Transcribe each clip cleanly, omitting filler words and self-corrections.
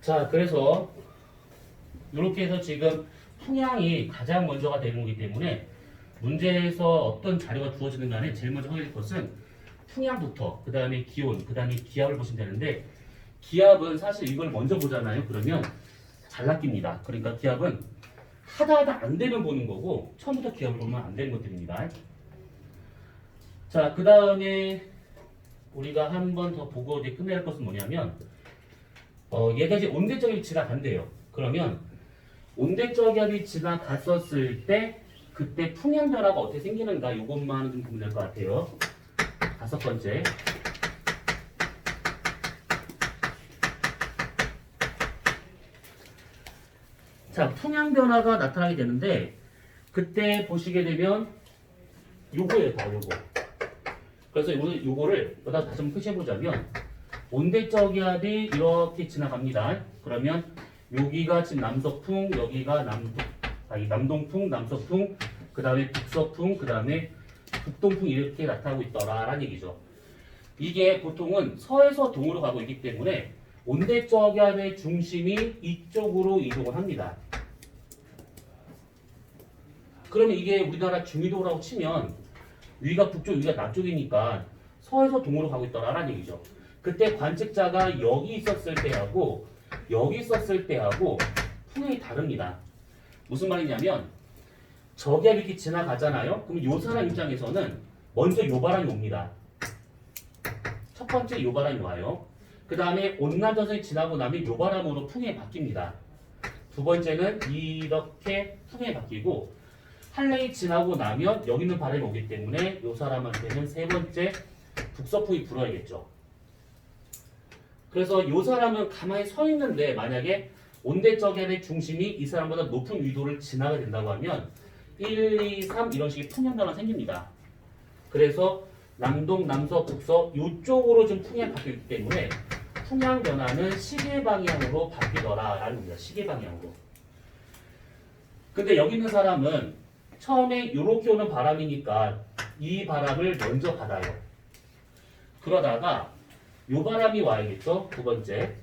자, 그래서 이렇게 해서 지금 풍향이 가장 먼저가 되는 거기 때문에 문제에서 어떤 자료가 주어지는 간에 제일 먼저 확인할 것은 풍향부터 그 다음에 기온, 그 다음에 기압을 보시면 되는데 기압은 사실 이걸 먼저 보잖아요. 그러면 잘 낚입니다. 그러니까 기압은 하다 안 되면 보는 거고 처음부터 기압을 보면 안 되는 것들입니다. 자, 그 다음에 우리가 한 번 더 보고 이제 끝낼 것은 뭐냐면 얘가 이제 온대적이 지나간대요. 그러면 온대적압이 지나갔었을 때 그때 풍향 변화가 어떻게 생기는가 이것만 좀 보면 될 것 같아요. 다섯 번째. 자, 풍향 변화가 나타나게 되는데 그때 보시게 되면 요거예요, 다 요거. 그래서 요거를 여기다 다시 한번 표시해 보자면 온대적압이 이렇게 지나갑니다. 그러면 여기가 지금 남서풍, 여기가 남동풍, 남서풍, 그 다음에 북서풍, 그 다음에 북동풍 이렇게 나타나고 있더라라는 얘기죠. 이게 보통은 서에서 동으로 가고 있기 때문에 온대적압의 중심이 이쪽으로 이동을 합니다. 그러면 이게 우리나라 중위도라고 치면 위가 북쪽, 위가 남쪽이니까 서에서 동으로 가고 있더라라는 얘기죠. 그때 관측자가 여기 있었을 때하고 여기 있었을 때하고 풍향이 다릅니다. 무슨 말이냐면 저기압이 이렇게 지나가잖아요. 그럼 요 사람 입장에서는 먼저 요 바람이 옵니다. 첫 번째 요 바람이 와요. 그 다음에 온난화전선이 지나고 나면 요 바람으로 풍향이 바뀝니다. 두 번째는 이렇게 풍향이 바뀌고 한랭이 지나고 나면 여기 있는 바람이 오기 때문에 요 사람한테는 세 번째 북서풍이 불어야겠죠. 그래서 요 사람은 가만히 서 있는데 만약에 온대적압의 중심이 이 사람보다 높은 위도를 지나게 된다고 하면 1, 2, 3 이런 식의 풍향 변화가 생깁니다. 그래서 남동, 남서, 북서 이쪽으로 좀 풍향이 바뀌기 때문에 풍향 변화는 시계 방향으로 바뀌더라라는 겁니다. 시계 방향으로. 근데 여기 있는 사람은 처음에 이렇게 오는 바람이니까 이 바람을 먼저 받아요. 그러다가 요 바람이 와야겠죠? 두 번째.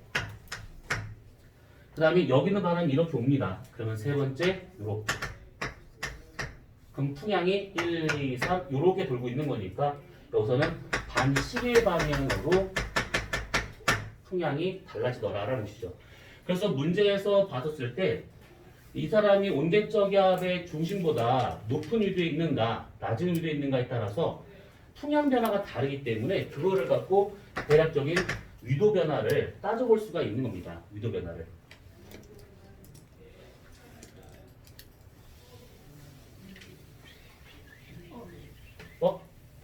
그 다음에 여기 있는 바람이 이렇게 옵니다. 그러면 세 번째 요렇게. 그럼 풍향이 1, 2, 3 요렇게 돌고 있는 거니까 여기서는 반시계 방향으로 풍향이 달라지더라라는 것이죠. 그래서 문제에서 봤었을 때 이 사람이 온대적압의 중심보다 높은 위도에 있는가 낮은 위도에 있는가에 따라서 풍향 변화가 다르기 때문에 그거를 갖고 대략적인 위도 변화를 따져볼 수가 있는 겁니다. 위도 변화를.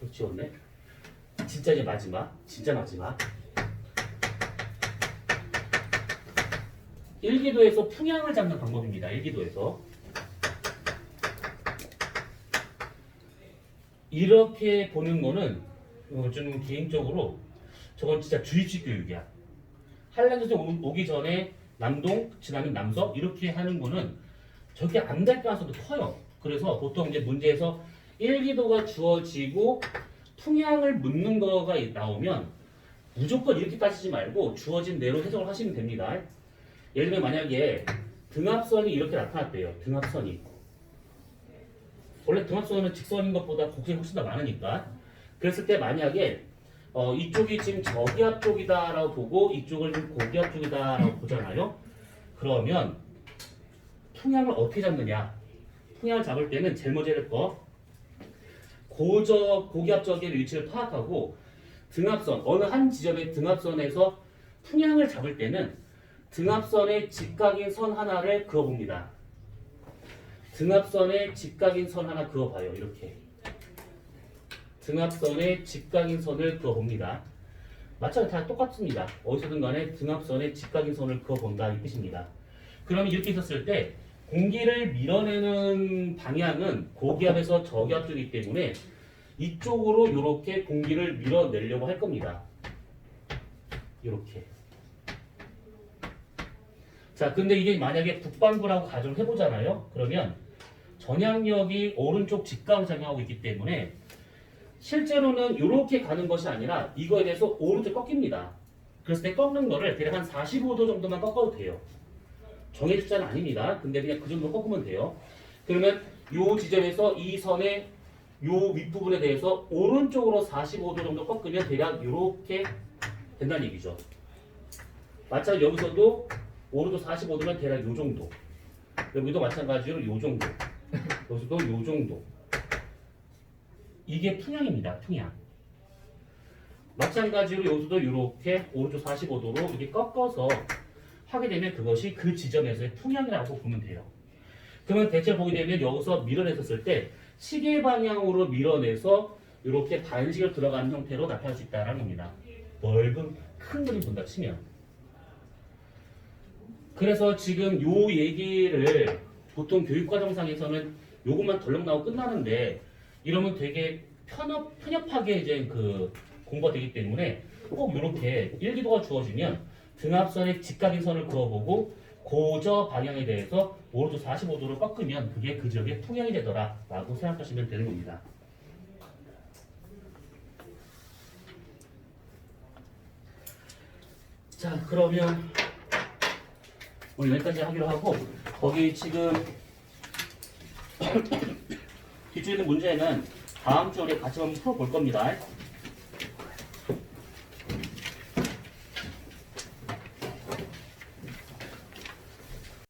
또 지웠네. 진짜 이제 마지막. 진짜 마지막. 일기도에서 풍향을 잡는 방법입니다. 일기도에서. 이렇게 보는 거는 좀 개인적으로 저건 진짜 주입식 교육이야. 한란전선 오기 전에 남동, 지나면 남서 이렇게 하는 거는 저게 안 될 가능성도 커요. 그래서 보통 이제 문제에서 일기도가 주어지고 풍향을 묻는 거가 나오면 무조건 이렇게 따지지 말고 주어진 대로 해석을 하시면 됩니다. 예를 들면 만약에 등압선이 이렇게 나타났대요. 등압선이. 원래 등압선은 직선인 것보다 곡선이 훨씬 더 많으니까. 그랬을 때 만약에 이쪽이 지금 저기압 쪽이다라고 보고 이쪽을 지금 고기압 쪽이다라고 보잖아요. 그러면 풍향을 어떻게 잡느냐? 풍향을 잡을 때는 제일 먼저 할 거 고기압적의 위치를 파악하고 등압선 어느 한 지점의 등압선에서 풍향을 잡을 때는 등압선의 직각인 선 하나를 그어봅니다. 등압선의 직각인 선 하나 그어봐요. 이렇게 등압선의 직각인 선을 그어봅니다. 마찬가지 다 똑같습니다. 어디서든 간에 등압선의 직각인 선을 그어본다 이 뜻입니다. 그러면 이렇게 있었을 때 공기를 밀어내는 방향은 고기압에서 저기압 쪽이기 때문에 이쪽으로 이렇게 공기를 밀어내려고 할 겁니다. 이렇게. 자, 근데 이게 만약에 북반구라고 가정을 해보잖아요. 그러면 전향력이 오른쪽 직각을 작용하고 있기 때문에 실제로는 이렇게 가는 것이 아니라 이거에 대해서 오른쪽 꺾입니다. 그랬을 때 꺾는 거를 대략 한 45도 정도만 꺾어도 돼요. 정해진 숫자는 아닙니다. 근데 그냥 그 정도 꺾으면 돼요. 그러면 요 지점에서 이 선의 요 윗부분에 대해서 오른쪽으로 45도 정도 꺾으면 대략 이렇게 된다는 얘기죠. 마찬가지로 여기서도 오른쪽 45도면 대략 요 정도. 여기도 마찬가지로 요 정도. 여기서도 요 정도. 이게 풍향입니다. 풍향. 마찬가지로 여기서도 이렇게 오른쪽 45도로 이렇게 꺾어서 하게 되면 그것이 그 지점에서의 풍향이라고 보면 돼요. 그러면 대체로 보게 되면 여기서 밀어냈었을 때 시계 방향으로 밀어내서 이렇게 반시계로 들어가는 형태로 나타날 수 있다는 겁니다. 넓은 큰 그림 본다 치면. 그래서 지금 요 얘기를 보통 교육과정상에서는 요것만 덜렁 나오고 끝나는데 이러면 되게 편협하게 이제 그 공부가 되기 때문에 꼭 이렇게 일기도가 주어지면 등압선의 직각인 선을 그어보고 고저 방향에 대해서 오른쪽 45도를 꺾으면 그게 그 지역의 풍향이 되더라 라고 생각하시면 되는 겁니다. 자, 그러면 오늘 여기까지 하기로 하고 거기 지금 뒤쪽에 있는 문제는 다음 주에 같이 한번 풀어볼 겁니다.